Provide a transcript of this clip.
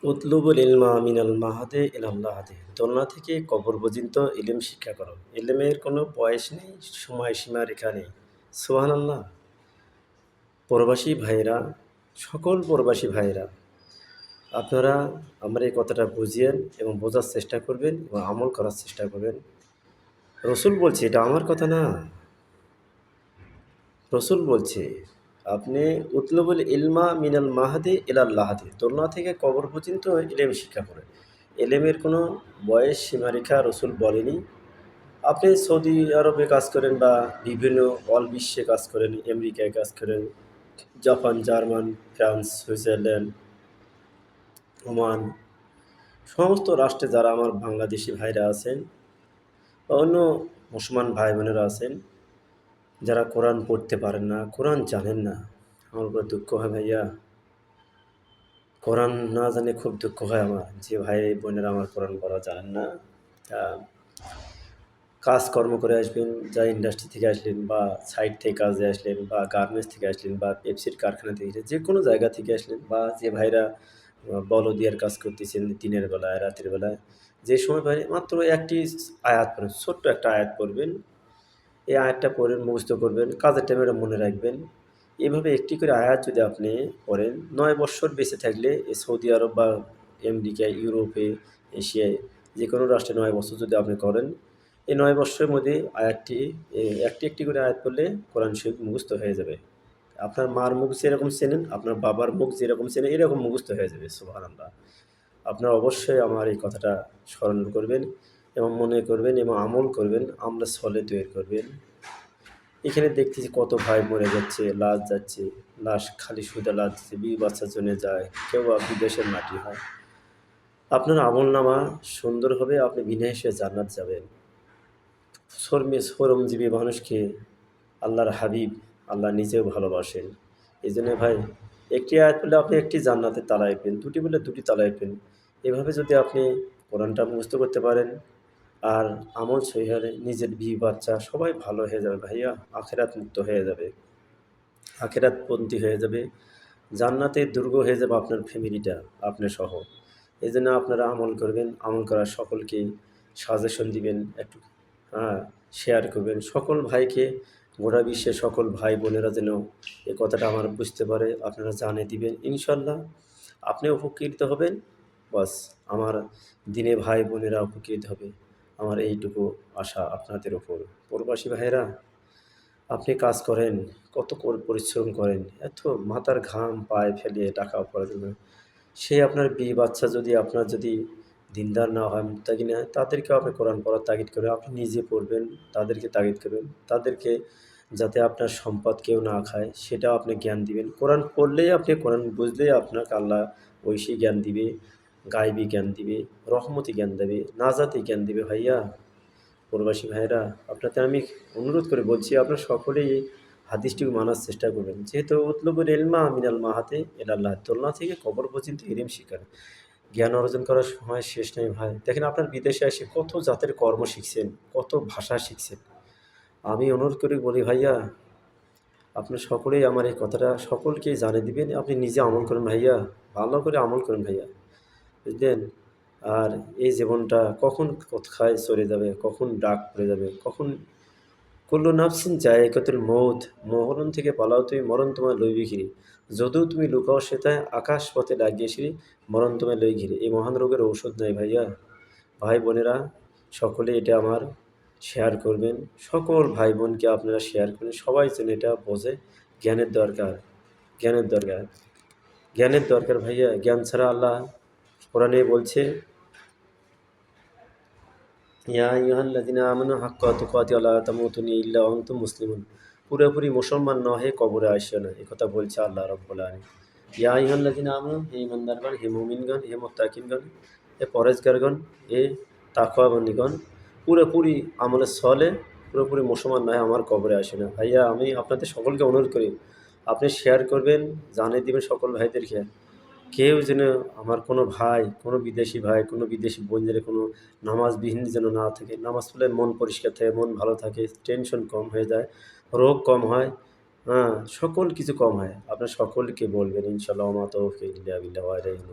উতলুবুল ইলমা মিনাল মাহাদে ইলাল লাহাদে দোলনা থেকে কবর পর্যন্ত ইলম শিক্ষা করো। ইলমের কোনো বয়স নেই, সময়সীমা রেখা নেই। সুবহানাল্লাহ। প্রবাসী ভাইয়েরা, সকল প্রবাসী ভাইয়েরা, আপনারা আমার এই কথাটা বুঝিয়েন এবং বোঝার চেষ্টা করবেন এবং আমল করার চেষ্টা করবেন। রসুল বলছে, এটা আমার কথা না, রসুল বলছে আপনি উতলুবুল ইলমা মিনাল মাহাদি ইলাল লাহাদি দোলনা থেকে কবর পর্যন্ত ইলম শিক্ষা করেন। এলেমের কোনো বয়স সীমারেখা রসুল বলেনি। আপনি সৌদি আরবে কাজ করেন বা বিভিন্ন অল বিশ্বে কাজ করেন, আমেরিকায় কাজ করেন, Japan, German, France, Switzerland, Oman, সমস্ত রাষ্ট্রে যারা আমার বাংলাদেশি ভাইরা আছেন বা অন্য মুসলমান ভাই বোনেরা আছেন, যারা কোরআন পড়তে পারেন না, কোরআন জানেন না, আমার উপরে দুঃখ হয় ভাইয়া। কোরআন না জানে খুব দুঃখ হয় আমার, যে ভাই বোনেরা আমার কোরআন পড়া জানেন না। তা কাজকর্ম করে আসবেন, যা ইন্ডাস্ট্রি থেকে আসলেন বা সাইট থেকে কাজে আসলেন বা গার্মেন্টস থেকে আসলেন বা পেপসির কারখানা থেকে আসলেন, যে কোনো জায়গা থেকে আসলেন বা যে ভাইরা বলদিয়ার কাজ করতেছেন দিনের বেলায়, রাতের বেলায়, যে সময় ভাই মাত্র একটি আয়াত পড়েন, ছোট্ট একটা আয়াত পড়বেন। এই আয়াতটা পড়ে মুখস্থ করবেন, কাজের টাইমে এটা মনে রাখবেন। এভাবে একটি করে আয়াত যদি আপনি পড়েন, ৯ বৎসর বেঁচে থাকলে এ সৌদি আরব বা আমেরিকা, ইউরোপে, এশিয়ায় যে কোনো রাষ্ট্রে ৯ বছর যদি আপনি করেন, এই ৯ বৎসরের মধ্যে আয়াতটি একটি, একটি করে আয়াত পড়লে কোরআন শরীফ মুখস্থ হয়ে যাবে। আপনার মার মুখ যেরকম চেনেন, আপনার বাবার মুখ যেরকম চেনেন, এরকম মুখস্থ হয়ে যাবে। সুবহানাল্লাহ। আপনারা অবশ্যই আমার এই কথাটা স্মরণ করবেন এবং মনে করবেন এবং আমল করবেন, আমলে সলে তৈরি করবেন। এখানে দেখতেছি কত ভাই মরে যাচ্ছে, লাশ যাচ্ছে, লাশ খালি শুধু লাশ যাচ্ছে, বিবি বাচ্চার জন্য যায়, কেউ বা বিদেশের মাটি হয়। আপনার আমলনামা সুন্দর হবে, আপনি বিনাশে জান্নাত যাবেন। শ্রমজীবী মানুষকে আল্লাহর হাবিব, আল্লাহ নিজেও ভালোবাসেন। এই জন্য ভাই, একটি আয়াত পেলে আপনি একটি জান্নাতের তালায় পেন, দুটি পেলে দুটি তালায় পেন। এভাবে যদি আপনি কোরআনটা মুখস্থ করতে পারেন আর আমল সহি হলে নিজের বিবি বাচ্চা সবাই ভালো হয়ে যাবে ভাইয়া, আখেরাত মুক্ত হয়ে যাবে, আখেরাতপন্থী হয়ে যাবে, জান্নাতের দুর্গ হয়ে যাবে আপনার ফ্যামিলিটা, আপনি সহ। এই জন্য আপনারা আমল করবেন, আমল করার সকলকেই সাজেশন দিবেন, একটু শেয়ার করবেন সকল ভাইকে, গোটা বিশ্বের সকল ভাই বোনেরা যেন এ কথাটা আমার বুঝতে পারে, আপনারা জানিয়ে দিবেন। ইনশাল্লাহ আপনি উপকৃত হবেন, বাস আমার দিনে ভাই বোনেরা উপকৃত হবে, আমার এইটুকু আশা আপনাদের ওপর। প্রবাসী ভাইয়েরা, আপনি কাজ করেন, কত পরিশ্রম করেন, এত মাথার ঘাম পায়ে ফেলে টাকা উপার্জন করেন। সে আপনার বিয়ে বাচ্চা যদি আপনার যদি দিনদার না হয়, মুত্তাকি না হয়, তাদেরকেও আপনি কোরআন পড়ার তাগিদ করবেন, আপনি নিজে পড়বেন, তাদেরকে তাগিদ করবেন, তাদেরকে যাতে আপনার সম্পদ কেউ না খায় সেটাও আপনি জ্ঞান দিবেন। কোরআন পড়লেই, আপনি কোরআন বুঝলেই আপনাকে আল্লাহ ঐশী জ্ঞান দিবে, গায়বী জ্ঞান দিবে, রহমতি জ্ঞান দেবে, নাজাতি জ্ঞান দিবে ভাইয়া। প্রবাসী ভাইয়েরা, আপনাদের আমি অনুরোধ করে বলছি, আপনারা সকলেই এই হাদিসটিকে মানার চেষ্টা করবেন। যেহেতু উতলুবুল ইলমা মিনাল মাহাদি ইলাল্লাহ দোলনা থেকে কবর পর্যন্ত ইলম শিখার, জ্ঞান অর্জন করার সময় শেষ নেই ভাই। দেখেন আপনার বিদেশে এসে কত জাতের কর্ম শিখছেন, কত ভাষা শিখছেন। আমি অনুরোধ করে বলি ভাইয়া, আপনারা সকলেই আমার এই কথাটা সকলকেই জানিয়ে দিবেন, আপনি নিজে আমল করেন ভাইয়া, ভালো করে আমল করেন ভাইয়া, বুঝলেন? আর এই জীবনটা কখন কোথায় চলে যাবে, কখন ডাক পড়ে যাবে, কখন কুল্লু নাফসিন জায়গাতুল মৌত, মরণ থেকে পালাও তুমি, মরণ তোমায় লইবে ঘিরে। যদিও তুমি লুকাও সেথায়, আকাশ পথে লাগিয়ে সিঁড়ি, মরণ তোমায় লই ঘিরে। এই মহান রোগের ঔষধ নাই ভাইয়া। ভাই বোনেরা, সকলে এটা আমার শেয়ার করবেন, সকল ভাই বোনকে আপনারা শেয়ার করবেন, সবাই যেন এটা বোঝে। জ্ঞানের দরকার, জ্ঞানের দরকার, জ্ঞানের দরকার ভাইয়া। জ্ঞান ছাড়া আল্লাহ কোরআনে বলছে, ইয়া আইয়ুহাল্লাযীনা আমানু হাক্কা তুকাতি ওয়া লা তামুতুন্না ইল্লা ওয়া আনতুম মুসলিমুন। পুরোপুরি মুসলমান না হয়ে কবরে আসিও না, একথা বলছে আল্লাহ রাব্বুল আলামিন। ইয়া আইয়ুহাল্লাযীনা আমানু, হে ঈমানদারগণ, হে মুমিনগণ, হে মুত্তাকিনগণ, হে পরহেজগারগণ, হে তাকওয়াবন্দীগণ, পুরোপুরি আমলে সলে, পুরোপুরি মুসলমান না হয়ে আমার কবরে আসিও না। ভাইয়া, আমি আপনাদের সকলকে অনুরোধ করি, আপনি শেয়ার করবেন, জানিয়ে দিবেন সকল ভাইদেরকে। কেউ যেন, আমার কোনো ভাই, কোনো বিদেশি ভাই, কোনো বিদেশি বোন যেন কোনো নামাজবিহীন যেন না থাকে। নামাজ পড়লে মন পরিষ্কার থাকে, মন ভালো থাকে, টেনশন কম হয়ে যায়, রোগ কম হয়, সকল কিছু কম হয়। আপনার সকলকে বলবেন ইনশাআল্লাহ। ওয়া মা তাওফীক ইল্লা বিল্লাহ ওয়া আলাইহি